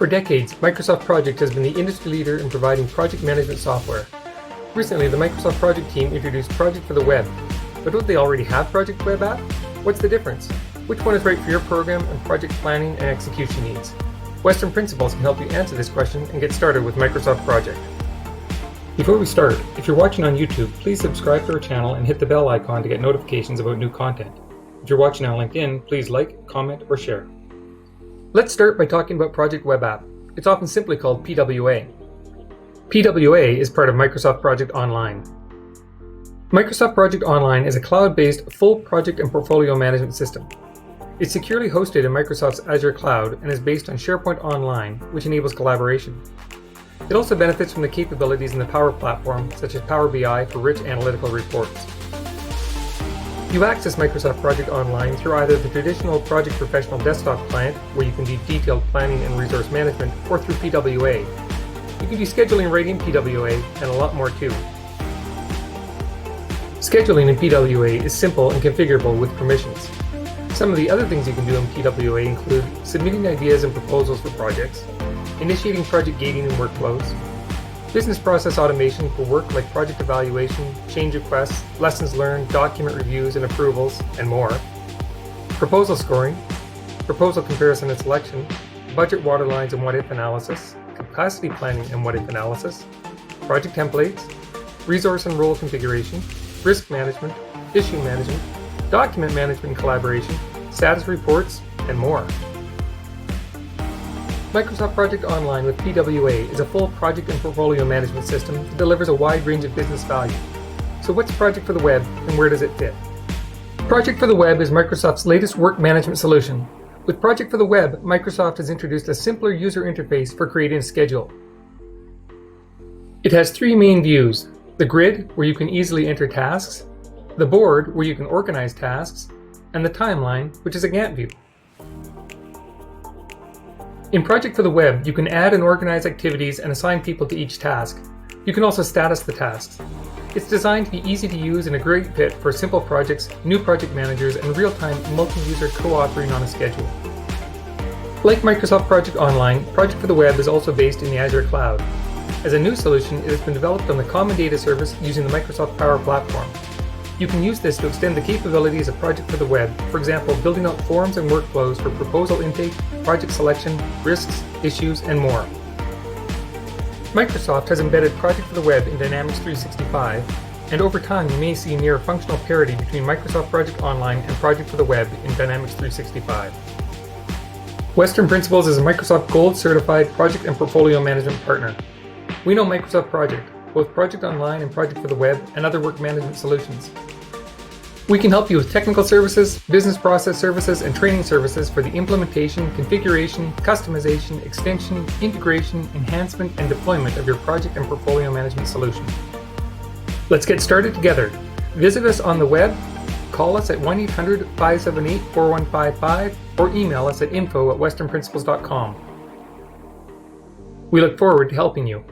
For decades, Microsoft Project has been the industry leader in providing project management software. Recently, the Microsoft Project team introduced Project for the Web. But don't they already have Project Web App? What's the difference? Which one is right for your program and project planning and execution needs? Western Principles can help you answer this question and get started with Microsoft Project. Before we start, if you're watching on YouTube, please subscribe to our channel and hit the bell icon to get notifications about new content. If you're watching on LinkedIn, please like, comment, or share. Let's start by talking about Project Web App. It's often simply called PWA. PWA is part of Microsoft Project Online. Microsoft Project Online is a cloud-based full project and portfolio management system. It's securely hosted in Microsoft's Azure cloud and is based on SharePoint Online, which enables collaboration. It also benefits from the capabilities in the Power Platform, such as Power BI for rich analytical reports. You access Microsoft Project Online through either the traditional Project Professional desktop client, where you can do detailed planning and resource management, or through PWA. You can do scheduling right in PWA and a lot more too. Scheduling in PWA is simple and configurable with permissions. Some of the other things you can do in PWA include submitting ideas and proposals for projects, initiating project gating and workflows, business process automation for work like project evaluation, change requests, lessons learned, document reviews and approvals, and more, proposal scoring, proposal comparison and selection, budget waterlines and what-if analysis, capacity planning and what-if analysis, project templates, resource and role configuration, risk management, issue management, document management and collaboration, status reports, and more. Microsoft Project Online with PWA is a full project and portfolio management system that delivers a wide range of business value. So what's Project for the Web and where does it fit? Project for the Web is Microsoft's latest work management solution. With Project for the Web, Microsoft has introduced a simpler user interface for creating a schedule. It has three main views: the grid, where you can easily enter tasks, the board, where you can organize tasks, and the timeline, which is a Gantt view. In Project for the Web, you can add and organize activities and assign people to each task. You can also status the tasks. It's designed to be easy to use and a great fit for simple projects, new project managers, and real-time multi-user co-authoring on a schedule. Like Microsoft Project Online, Project for the Web is also based in the Azure cloud. As a new solution, it has been developed on the Common Data Service using the Microsoft Power Platform. You can use this to extend the capabilities of Project for the Web, for example, building out forms and workflows for proposal intake, project selection, risks, issues, and more. Microsoft has embedded Project for the Web in Dynamics 365, and over time you may see near functional parity between Microsoft Project Online and Project for the Web in Dynamics 365. Western Principles is a Microsoft Gold certified project and portfolio management partner. We know Microsoft Project, both Project Online and Project for the Web, and other work management solutions. We can help you with technical services, business process services, and training services for the implementation, configuration, customization, extension, integration, enhancement, and deployment of your project and portfolio management solution. Let's get started together. Visit us on the web, call us at 1-800-578-4155, or email us at info@westernprinciples.com. We look forward to helping you.